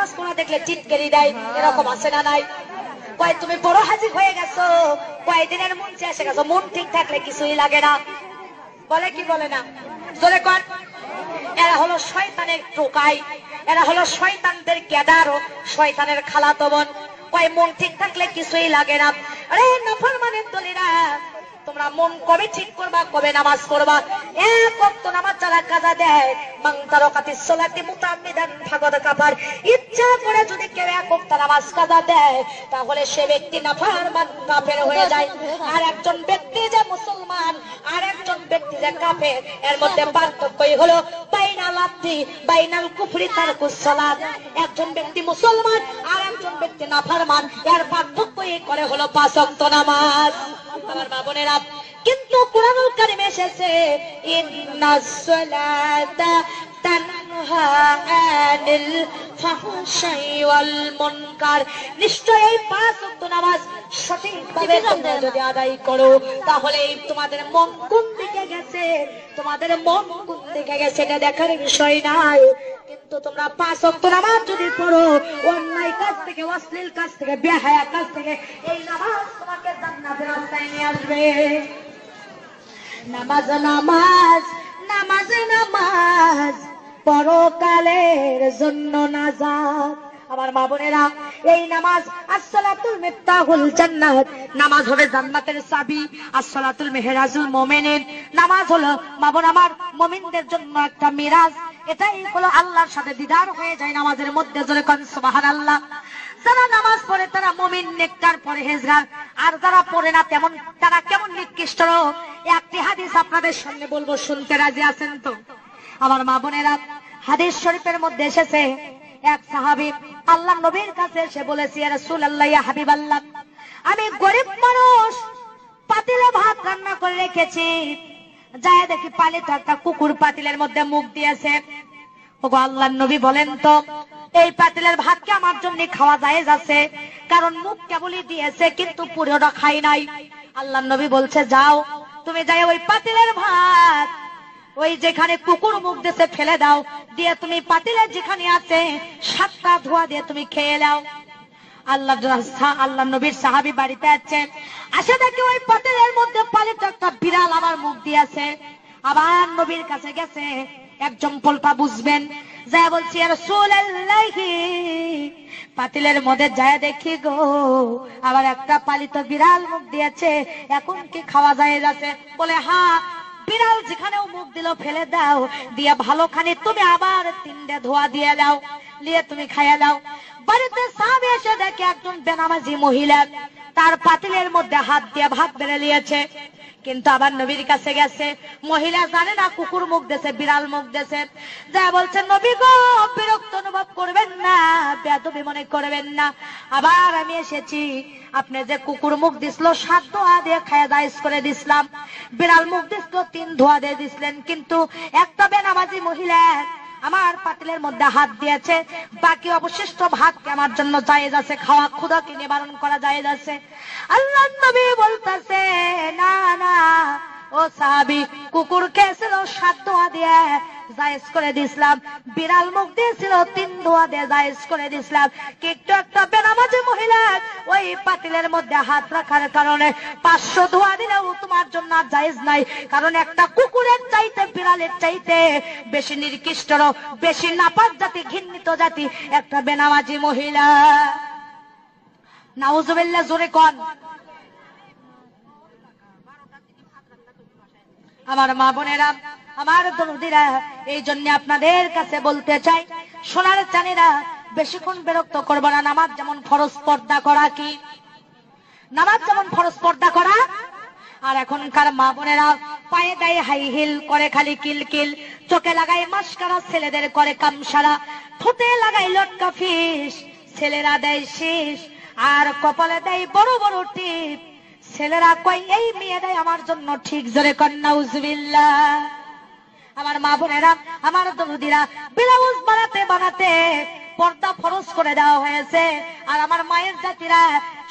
নামাজ পড়া দেখলে চিৎকারি দেয়, এরকম আছে না নাই? কয় তুমি বড় হাজির হয়ে গেছো, কয়দিনের মন এসে গেছো, মন ঠিক থাকলে কিছুই লাগে না, বলে কি বলে না? জোরে কর। এরা হলো শয়তানের টোকাই, এরা হলো শয়তানদের গেদার, শয়তানের খালাতো বোন। কয় মন ঠিক থাকলে কিছুই লাগে না। আরে নাফরমানের দলেরা, তোমরা মন কবে ঠিক করবা, কবে নামাজ পড়বা? এক ওয়াক্ত নামাজ যারা কাজা দেয়, মান তারাকাতিস সালাতি মুতাআম্মিদান ফাকাদ কাফার, ইচ্ছা করে যদি কেউ এক ওয়াক্ত নামাজ কাজা দেয়, তাহলে সে ব্যক্তি নাফরমান কাফের হয়ে যায়। আর একজন ব্যক্তি যে মুসলমান, আর একজন ব্যক্তি যে কাফের, এর মধ্যে পার্থক্যই হলো বাইনাল আবদি বাইনাল কুফরি তারকুস সালাত। একজন ব্যক্তি মুসলমান, আর একজন ব্যক্তি নাফরমান, এর পার্থক্যই করে হলো 5 ওয়াক্ত নামাজ। আমার মা বোনেরা, কিন্তু কুরআনুল কারীমে এসেছে ইন্নাস সালাতা তানহা আনিল ফাহশাই ওয়াল মুনকার, নিশ্চয়ই 5 ওয়াক্ত নামাজ সঠিকভাবে তোমরা যদি আদায় করো, তাহলে তোমাদের মন কোন দিকে গেছে, তোমাদের মন কোন দিকে গেছে এটা দেখার বিষয় নাই। কিন্তু তোমরা 5 ওয়াক্ত নামাজ যদি পড়ো, অন্যায় কাজ থেকে, অশ্লীল কাজ থেকে, বেহায়া কাজ থেকে, এই নামাজ তোমাকে জান্নাতের রাস্তায় নিয়ে আসবে। নামাজ নামাজ নামাজ নামাজ পরকালের জন্য নাজাত। আমার মা বোনেরা, এই নামাজ আসসালাতুল মিফতাহুল জান্নাত, নামাজ হবে জান্নাতের চাবি। আসসালাতুল মেহরাজুল মুমিনিন, নামাজ হলো মা বোন আমার মুমিনদের জন্য একটা মিরাজ। এটাই হলো আল্লাহর সাথে দিদার হয়ে যায় নামাজের মধ্যে। জোরে কোন সুবহানাল্লাহ। যারা নামাজ পড়ে তারা মুমিন, নেককার, পরহেজগার। আর যারা পড়ে না তেমন তারা কেমন নিকৃষ্ট। একটি হাদিস আপনাদের সামনে বলবো, শুনতে রাজি আছেন তো? আমার মা বোনেরা, হাদিস শরীফের মধ্যে এসেছে এক সাহাবী আল্লাহ নবীর কাছে এসে বলেছে, ইয়া রাসূলুল্লাহ, ইয়া হাবিবাল্লাহ, আমি গরিব মানুষ, পাতিলে ভাত রান্না করে রেখেছি, যায় দেখি পালিত একটা কুকুর পাতিলের মধ্যে মুখ দিয়েছে। ওগো আল্লাহর নবী, বলেন তো এই পাতিলের ভাত কি আমার জন্য খাওয়া জায়েজ আছে? কারণ মুখ কেবলই দিয়েছে, কিন্তু পুরোটা খাই নাই। আল্লাহর নবী বলছে, যাও তুমি যাই ওই পাতিলের ভাত ওই যেখানে কুকুর মুখ দিয়েছে ফেলে দাও, দিয়ে তুমি পাতিলের যেখানে আছে 7টা ধোয়া দিয়ে তুমি খেয়ে নাও। আল্লাহ নবীর সাহাবী বাড়িতে আছেন, আসে দেখি ওই পাতিলের মধ্যে পালিত একটা বিড়াল আমার মুখ দিয়েছে। আবার নবীর কাছে গেছে, একজন পোল্পা বুঝবেন, যা বলছি, ইয়া রাসূলুল্লাহ, পাতিলের মধ্যে যায় দেখি গো আবার একটা পালিত বিড়াল মুখ দিয়েছে, এখন কি খাওয়া যায় যাচ্ছে? বলে, হ্যাঁ, বিড়াল যেখানেও মুখ দিল ফেলে দাও, দিয়ে ভালোখানি তুমি আবার 3টে ধোয়া দিয়ে দাও, নিয়ে তুমি খাইয়া দাও। বাড়িতে সাহাবী এসে দেখে একজন বেনামাজি মহিলা তার পাতিলের মধ্যে হাত দিয়ে ভাত বেড়ে নিয়েছে। কিন্তু আবার নবীর কাছে গেছে, মহিলা জানে না কুকুর মুখ দিয়েছে, বিড়াল মুখ দিয়েছে। যা বলছে, নবী গো, বিরক্ত অনুভব করবেন না, বেয়াদবি মনে করবেন না, আবার আমি এসেছি, আপনি যে কুকুর মুখ দিছিল 7 ধোয়া দিয়ে খায়া দাইস করে দিছিলাম, বিড়াল মুখ দিছিল 3 ধোয়া দিয়ে দিছিলেন, কিন্তু একটা বেনামাজি মহিলা আমার পাতিলের মধ্যে হাত দিয়েছে, বাকি অবশিষ্ট ভাতকে আমার জন্য জায়েজ আছে, খাওয়া, ক্ষুধাকে নিবারণ করা জায়েজ আছে। আল্লাহর নবী বলতেছে, না না ও সাহাবী, কুকুর খেয়েছিল 7 ধোয়া দিয়ে জায়েজ করে দিছিলাম, বিড়াল মুখ দিয়েছিল 3 ধোয়া দিয়ে জায়েজ করে দিছিলাম, কিন্তু একটা বেনামাজি মহিলা ওই পাতিলের মধ্যে হাত রাখার কারণে 500 ধোয়া দিলেও তোমার জন্য জায়েজ নাই। কারণ একটা কুকুরের চাইতে, বিড়ালের চাইতে বেশি নিকৃষ্ট, বেশি নাপাক জাতি, ঘৃণিত জাতি একটা বেনামাজি মহিলা। নাউজুবিল্লাহ, জোরে কোন। আমার মা বোনেরা, আমার দরদিরা, এই জন্য আপনাদের কাছে বলতে চাই, সোনার চাঁদেরা, বেশিক্ষণ বিরক্ত করবো না। নামাজ যেমন ফরজ, পর্দা করা কি? নামাজ যেমন ফরজ, পর্দা করা। আর এখনকার মা বোনেরা পায়ে দেয় হাই হিল, করে খালি কিলকিল, চোখে লাগাই মাস্কারা, ছেলেদের করে কামসারা, ঠোঁটে লাগাই লটকা ফিস, ছেলেরা দেয় শীষ, আর কপালে দেয় বড় বড় টিপ। ছেলেরা কয় এই মেয়েরাই আমার জন্য ঠিক। জোরে কর নাউজুবিল্লাহ। আমার মা বোনেরা, আমার দরদিরা, ব্লাউজ বানাতে বানাতে পর্দা ফরজ করে দেওয়া হয়েছে। আর আমার মায়ের জাতিরা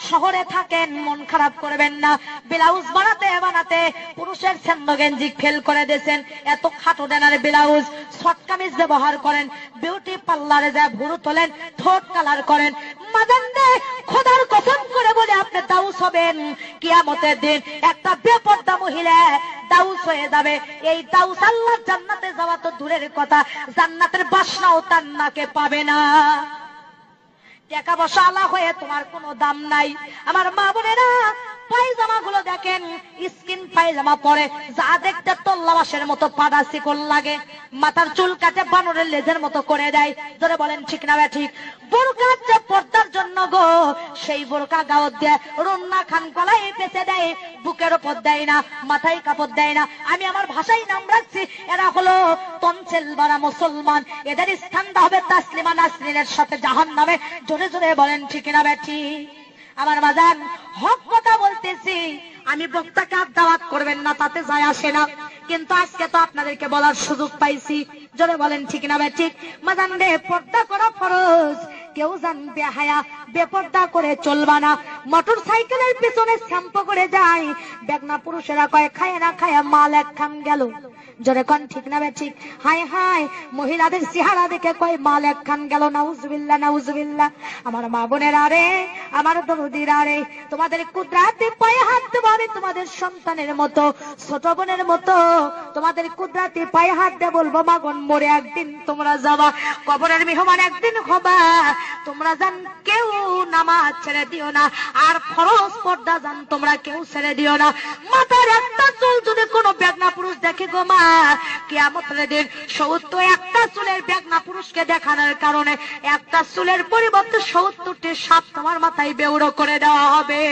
শহরে থাকেন, মন খারাপ করবেন না। ব্লাউজ বানাতে বানাতে পুরুষের ছেন্দ গেঞ্জি ফেল করে দিয়েছেন, এত খাটো ডানার ব্লাউজ। শর্ট কামিজ ব্যবহার করেন, বিউটি পার্লারে যায় ভুরু তোলেন, ঠোঁট কালার করেন। মাদান্ডে খোদার কসম করে বলে আপনি দাউস হবেন কিয়ামতের দিন। একটা বেপরদা মহিলা দাউস হয়ে যাবে। এই দাউস আল্লাহর জান্নাতে যাওয়া তো দূরের কথা, জান্নাতের বাসনাও তার নাকে পাবে না। টাকা পয়সা আলা হয়ে তোমার কোনো দাম নাই। আমার মা বোনেরা, পায়জামা গুলো দেখেন, স্কিন পায়জামা পরে যা দেখতে তল্লাবাসের মতো পাড়া শিকল লাগে। মাথার চুল কাটে বানরের লেজের মতো করে দেয়। ধরে বলেন ঠিক না ঠিক? বোরকা যে পর্দার জন্য গো, সেই বোরকা গাওত দিয়ে রন্না খান গলায় পেঁচে দেয়, বুকের ওপর দেয় না, মাথায় কাপড় দেয় না। আমি আমার ভাষায় নাম রাখছি, এরা হলো তনসেল বারা মুসলমান। এদের স্থানটা হবে তাসলিমা নাসরিনের সাথে জাহান্নামে। জোরে জোরে বলেন ঠিক না বেঠি? আমার বাজান, হক কথা বলতেছি। আমি বক্তাকে আর দাওয়াত করবেন না, তাতে যায় আসে না, কিন্তু আজকে তো আপনাদেরকে বলার সুযোগ পাইছি। জোরে বলেন ঠিক না ঠিক? মাদান রে, পর্দা করা ফরজ। কেউ জানবে হায়া বেপর্দা করে চলবা না। মোটর সাইকেলের পিছনে শ্যাম্পু করে যায়, বেগনা পুরুষেরা কয় খায় না খায় মাল এক খান গেল। জোরে কোন ঠিক না ঠিক? হায় হায়, মহিলাদের চেহারা দেখে কয় মাল এক খান গেল। নাউজুবিল্লাহ নাউজুবিল্লাহ। আমার মা বোনেরা রে, আমার দরদিরা রে, তোমাদের কুদরাতে পায়ে হাত দেবো আমি তোমাদের সন্তানের মতো, ছোট বোনের মতো। তোমাদের কুদরাতে পায়ে হাত দিয়ে বলবো, মাগন মরে একদিন তোমরা যাবা, কবরের মেহমান একদিন হবা। তোমরা জান কেউ নামাজ ছেড়ে দিও না, আর ফরজ পর্দা জান তোমরা কেউ ছেড়ে দিও না। মাথার একটা চুল যদি কোনো বেগনা পুরুষ দেখে গো মা, কিয়ামতের দিন 71টা চুলের বেগনা পুরুষকে দেখানোর কারণে একটা চুলের পরিবর্তে 70টি সাপ তোমার মাথায় বেউড়ো করে দেওয়া হবে।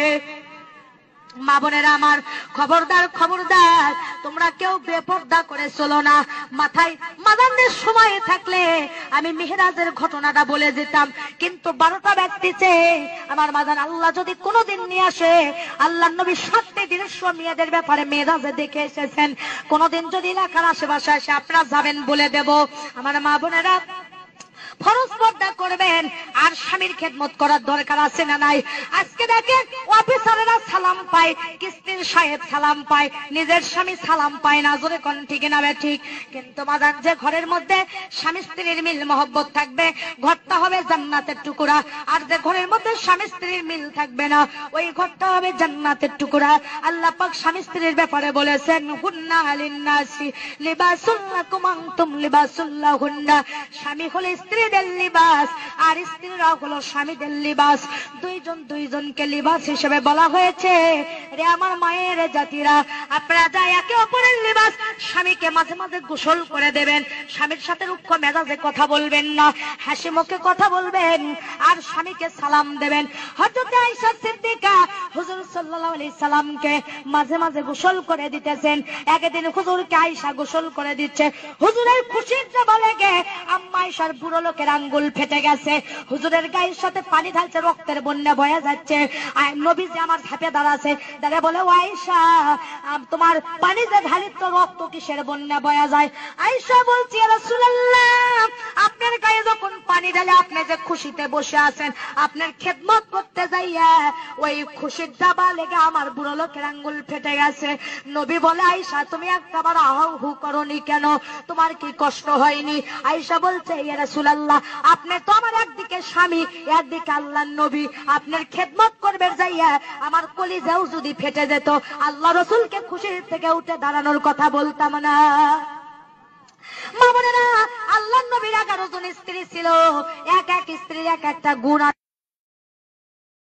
মা বোনেরা আমার, খবরদার খবরদার, তোমরা কেউ বেপর্দা করে চলো না। মাথায় মাদানদের সময় থাকলে আমি মেহেরাজের ঘটনাটা বলে যেতাম, কিন্তু 12টা ব্যক্তিতে আমার মাদান আল্লাহ যদি কোনোদিন নিয়ে আসে, আল্লাহ নবী 7টি দৃশ্য মেয়েদের ব্যাপারে মেহেরাজে দেখে এসেছেন। কোনোদিন যদি এলাকার আশেপাশে এসে আপনারা যাবেন বলে দেব। আমার মা বোনেরা, ফরজ পর্দা করবেন, আর স্বামীর খেদমত করার দরকার আছে না নাই? আজকে দেখেন অফিসারেরা সালাম পায়, কিস্তির সাহেব সালাম পায়, নিজের স্বামী সালাম পায় না। জোরে কোন ঠিক না ঠিক? কিন্তু মাদান, যে ঘরের মধ্যে স্বামী স্ত্রীর মিল মহব্বত থাকবে, ঘরটা হবে জান্নাতের টুকরা। আর যে ঘরের মধ্যে স্বামী স্ত্রীর মিল থাকবে না, ওই ঘরটা হবে জান্নাতের টুকরা। আল্লাহ পাক স্বামী স্ত্রীর ব্যাপারে বলেছেন, হুন্না লিন্নাসি লিবাসুল লাকুম আনতুম লিবাসুল লাহুন্না। স্বামী হলো স্ত্রী লিবাস, আর স্ত্রীরা হলো স্বামীদের লিবাস। দুইজন দুইজনকে লিবাস হিসেবে বলা হয়েছে। রে আমার মায়ের জাতিরা, আপনারা যা একে অপরের লিবাস। স্বামীকে মাঝে মাঝে গোসল করে দেবেন, স্বামীর সাথে রুক্ষ মেজাজে কথা বলবেন না, হাসি মুখে কথা বলবেন, আর স্বামীকে সালাম দেবেন। হযরত আয়েশা সিদ্দিকা হুজুর সাল্লাল্লাহু আলাইহি সাল্লামকে মাঝে মাঝে গোসল করে দিতেছেন। একদিন হুজুরকে আয়েশা গোসল করে দিচ্ছে। হুজুরের খুশিতে বলে গে, আম্মা আয়েশার বুড়ো লোকের আঙ্গুল ফেটে গেছে। হুজুরের গায়ের সাথে পানি ঢালছে, রক্তের বন্যা বয়ে যাচ্ছে। নবীজি আমার ধাপে দাঁড়াছে, দাঁড়িয়ে বলে, ও আয়েশা, তোমার পানি যে ঢালি তো রক্ত কিসের বন্যা বয়ে যায়? আয়েশা বলছি, ইয়া রাসূলুল্লাহ, আপনার গায়ে যখন পানি ঢালে আপনি যে খুশিতে বসে আছেন, আপনার খেদমত করতে যাইয়া ওই খুশির দাবা লেগে আমার বুড়ো লোকের আঙ্গুল ফেটে গেছে। নবী বলে, আয়েশা, তুমি একবার আহাউ হু করনি কেন? তোমার কি কষ্ট হয়নি? আয়েশা বলছে, ইয়া রাসূলুল্লাহ, আপনি তো আমার একদিকে স্বামী, একদিকে আল্লাহর নবী, আপনার খেদমত করবে যাইয়া আমার কলিজাও যদি ফেটে যেত, আল্লাহ রাসূলকে খুশির থেকে উঠে দাঁড়ানোর কথা বলতাম না। মা বোনেরা, আল্লাহর নবীর 11 জন স্ত্রী ছিল, এক এক স্ত্রীর এক একটা গুণ।